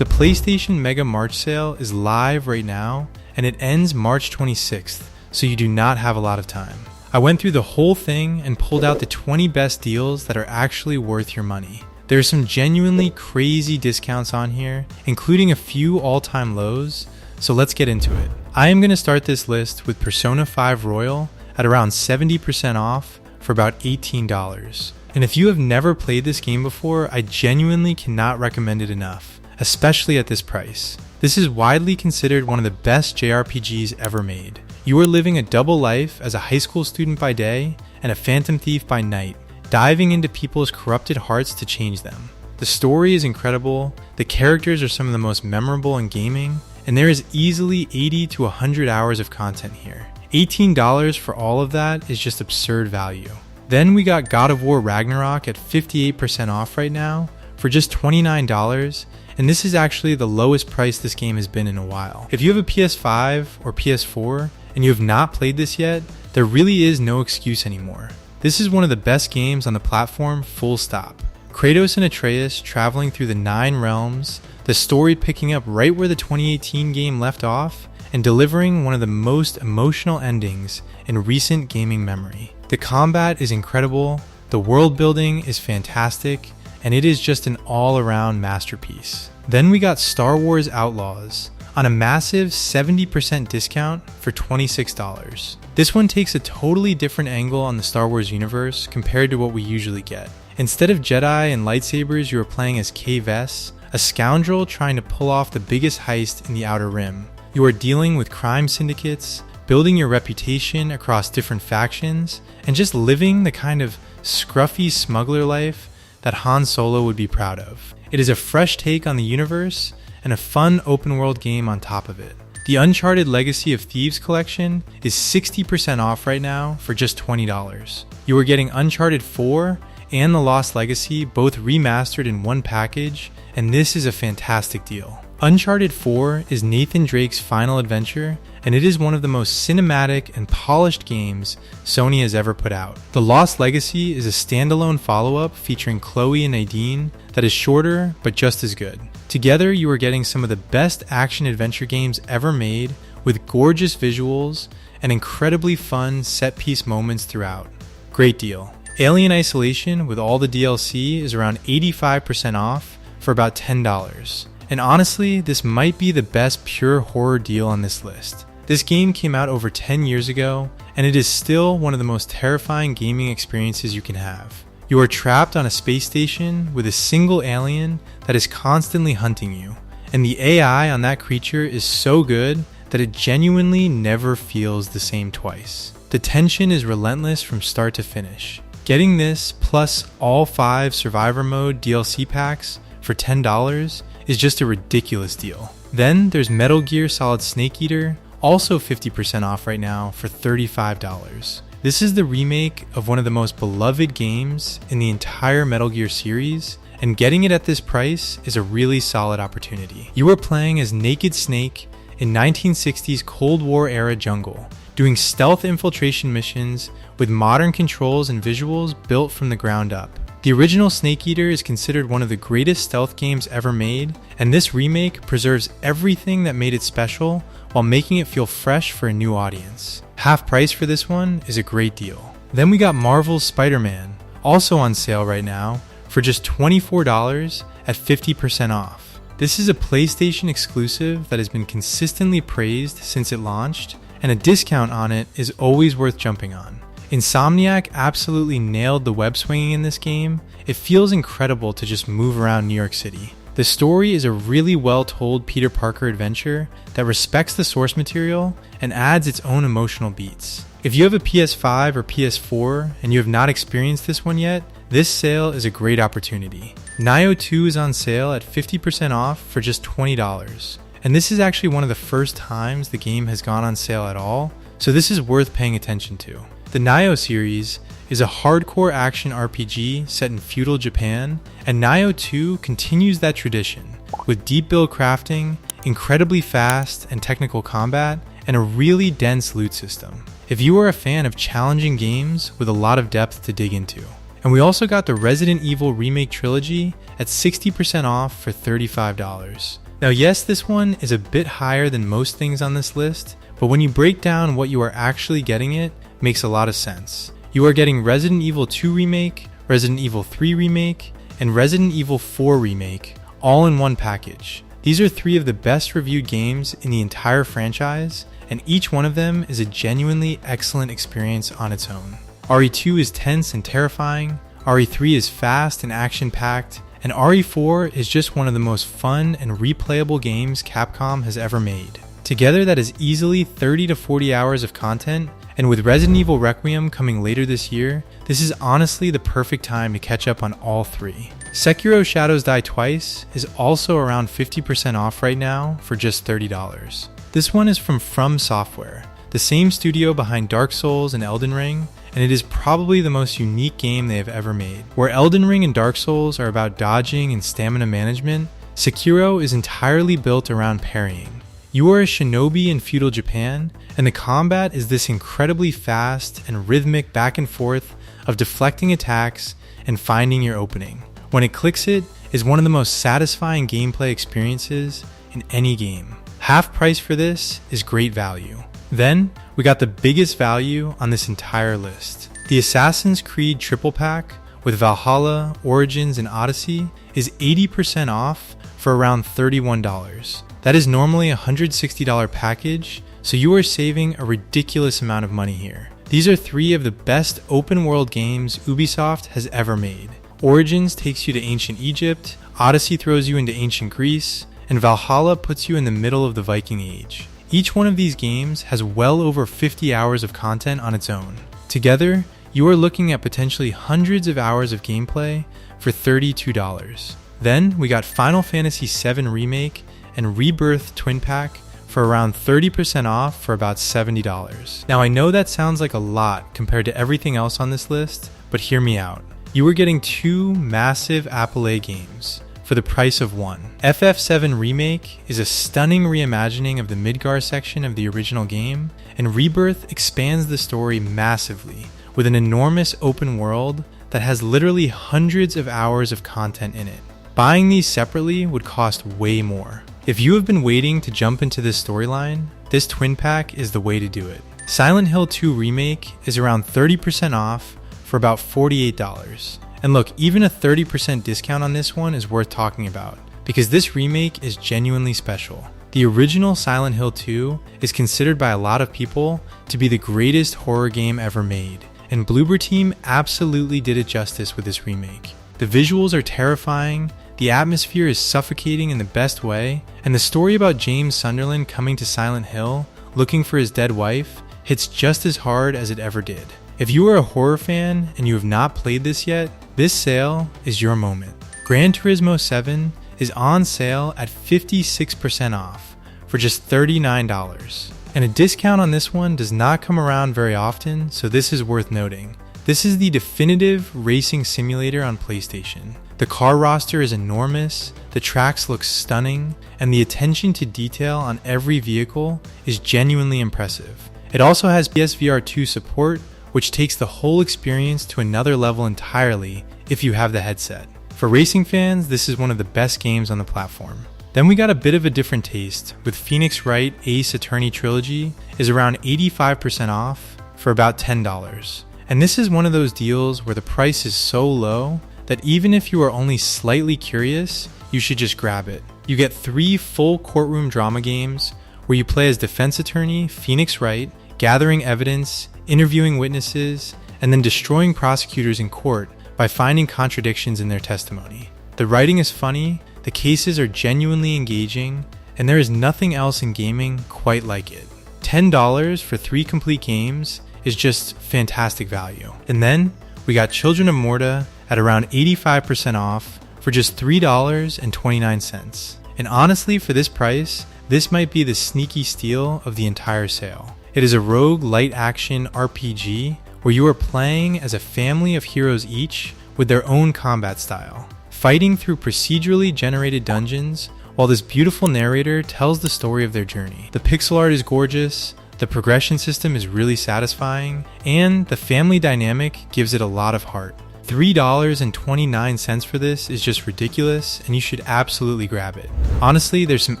The PlayStation Mega March sale is live right now, and it ends March 26th, so you do not have a lot of time. I went through the whole thing and pulled out the 20 best deals that are actually worth your money. There are some genuinely crazy discounts on here, including a few all-time lows, so let's get into it. I am going to start this list with Persona 5 Royal at around 70% off for about $18. And if you have never played this game before, I genuinely cannot recommend it enough, especially at this price. This is widely considered one of the best JRPGs ever made. You are living a double life as a high school student by day and a phantom thief by night, diving into people's corrupted hearts to change them. The story is incredible, the characters are some of the most memorable in gaming, and there is easily 80 to 100 hours of content here. $18 for all of that is just absurd value. Then we got God of War Ragnarok at 58% off right now for just $29, and this is actually the lowest price this game has been in a while. If you have a PS5 or PS4 and you have not played this yet, there really is no excuse anymore. This is one of the best games on the platform, full stop. Kratos and Atreus traveling through the 9 realms, the story picking up right where the 2018 game left off, and delivering one of the most emotional endings in recent gaming memory. The combat is incredible, the world building is fantastic, and it is just an all-around masterpiece. Then we got Star Wars Outlaws on a massive 70% discount for $26. This one takes a totally different angle on the Star Wars universe compared to what we usually get. Instead of Jedi and lightsabers, you are playing as Kay Vess, a scoundrel trying to pull off the biggest heist in the Outer Rim. You are dealing with crime syndicates, building your reputation across different factions, and just living the kind of scruffy smuggler life that Han Solo would be proud of. It is a fresh take on the universe, and a fun open world game on top of it. The Uncharted Legacy of Thieves collection is 60% off right now for just $20. You are getting Uncharted 4 and The Lost Legacy both remastered in one package, and this is a fantastic deal. Uncharted 4 is Nathan Drake's final adventure, and it is one of the most cinematic and polished games Sony has ever put out. The Lost Legacy is a standalone follow-up featuring Chloe and Nadine that is shorter but just as good. Together, you are getting some of the best action-adventure games ever made with gorgeous visuals and incredibly fun set-piece moments throughout. Great deal. Alien Isolation with all the DLC is around 85% off for about $10. And honestly, this might be the best pure horror deal on this list. This game came out over 10 years ago, and it is still one of the most terrifying gaming experiences you can have. You are trapped on a space station with a single alien that is constantly hunting you, and the AI on that creature is so good that it genuinely never feels the same twice. The tension is relentless from start to finish. Getting this plus all 5 Survivor Mode DLC packs for $10 is just a ridiculous deal. Then there's Metal Gear Solid Snake Eater, also 50% off right now for $35. This is the remake of one of the most beloved games in the entire Metal Gear series, and getting it at this price is a really solid opportunity. You are playing as Naked Snake in 1960s Cold War era jungle, doing stealth infiltration missions with modern controls and visuals built from the ground up. The original Snake Eater is considered one of the greatest stealth games ever made, and this remake preserves everything that made it special while making it feel fresh for a new audience. Half price for this one is a great deal. Then we got Marvel's Spider-Man, also on sale right now for just $24 at 50% off. This is a PlayStation exclusive that has been consistently praised since it launched, and a discount on it is always worth jumping on. Insomniac absolutely nailed the web swinging in this game. It feels incredible to just move around New York City. The story is a really well told Peter Parker adventure that respects the source material and adds its own emotional beats. If you have a PS5 or PS4 and you have not experienced this one yet, this sale is a great opportunity. Nioh 2 is on sale at 50% off for just $20. And this is actually one of the first times the game has gone on sale at all, so this is worth paying attention to. The Nioh series is a hardcore action RPG set in feudal Japan, and Nioh 2 continues that tradition with deep build crafting, incredibly fast and technical combat, and a really dense loot system. If you are a fan of challenging games with a lot of depth to dig into. And we also got the Resident Evil Remake Trilogy at 60% off for $35. Now yes, this one is a bit higher than most things on this list, but when you break down what you are actually getting, it makes a lot of sense. You are getting Resident Evil 2 Remake, Resident Evil 3 Remake, and Resident Evil 4 Remake, all in one package. These are 3 of the best reviewed games in the entire franchise, and each one of them is a genuinely excellent experience on its own. RE2 is tense and terrifying, RE3 is fast and action-packed, and RE4 is just one of the most fun and replayable games Capcom has ever made. Together, that is easily 30 to 40 hours of content, and with Resident Evil Requiem coming later this year, this is honestly the perfect time to catch up on all 3. Sekiro Shadows Die Twice is also around 50% off right now for just $30. This one is from Software, the same studio behind Dark Souls and Elden Ring, and it is probably the most unique game they have ever made. Where Elden Ring and Dark Souls are about dodging and stamina management, Sekiro is entirely built around parrying. You are a shinobi in feudal Japan, and the combat is this incredibly fast and rhythmic back and forth of deflecting attacks and finding your opening. When it clicks, it is one of the most satisfying gameplay experiences in any game. Half price for this is great value. Then, we got the biggest value on this entire list. The Assassin's Creed Triple Pack with Valhalla, Origins, and Odyssey is 80% off for around $31. That is normally a $160 package, so you are saving a ridiculous amount of money here. These are 3 of the best open world games Ubisoft has ever made. Origins takes you to ancient Egypt, Odyssey throws you into ancient Greece, and Valhalla puts you in the middle of the Viking Age. Each one of these games has well over 50 hours of content on its own. Together, you are looking at potentially hundreds of hours of gameplay for $32. Then, we got Final Fantasy VII Remake and Rebirth Twin Pack for around 30% off for about $70. Now I know that sounds like a lot compared to everything else on this list, but hear me out. You are getting 2 massive AAA games for the price of one. FF7 Remake is a stunning reimagining of the Midgar section of the original game, and Rebirth expands the story massively with an enormous open world that has literally hundreds of hours of content in it. Buying these separately would cost way more. If you have been waiting to jump into this storyline, this twin pack is the way to do it. Silent Hill 2 Remake is around 30% off for about $48. And look, even a 30% discount on this one is worth talking about, because this remake is genuinely special. The original Silent Hill 2 is considered by a lot of people to be the greatest horror game ever made, and Bloober Team absolutely did it justice with this remake. The visuals are terrifying, the atmosphere is suffocating in the best way, and the story about James Sunderland coming to Silent Hill looking for his dead wife hits just as hard as it ever did. If you are a horror fan and you have not played this yet, this sale is your moment. Gran Turismo 7 is on sale at 56% off for just $39. And a discount on this one does not come around very often, so this is worth noting. This is the definitive racing simulator on PlayStation. The car roster is enormous, the tracks look stunning, and the attention to detail on every vehicle is genuinely impressive. It also has PSVR 2 support, which takes the whole experience to another level entirely if you have the headset. For racing fans, this is one of the best games on the platform. Then we got a bit of a different taste, with Phoenix Wright Ace Attorney Trilogy is around 85% off for about $10. And this is one of those deals where the price is so low that even if you are only slightly curious, you should just grab it. You get 3 full courtroom drama games where you play as defense attorney Phoenix Wright, gathering evidence, interviewing witnesses, and then destroying prosecutors in court by finding contradictions in their testimony. The writing is funny, the cases are genuinely engaging, and there is nothing else in gaming quite like it. $10 for 3 complete games is just fantastic value. And then we got Children of Morta at around 85% off for just $3.29. And honestly, for this price, this might be the sneaky steal of the entire sale. It is a rogue light action RPG where you are playing as a family of heroes each with their own combat style, fighting through procedurally generated dungeons while this beautiful narrator tells the story of their journey. The pixel art is gorgeous, the progression system is really satisfying, and the family dynamic gives it a lot of heart. $3.29 for this is just ridiculous, and you should absolutely grab it. Honestly, there's some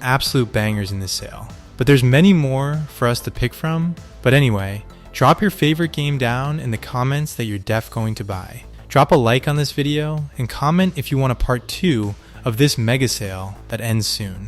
absolute bangers in this sale, but there's many more for us to pick from. But anyway, drop your favorite game down in the comments that you're def going to buy. Drop a like on this video and comment if you want a part 2 of this mega sale that ends soon.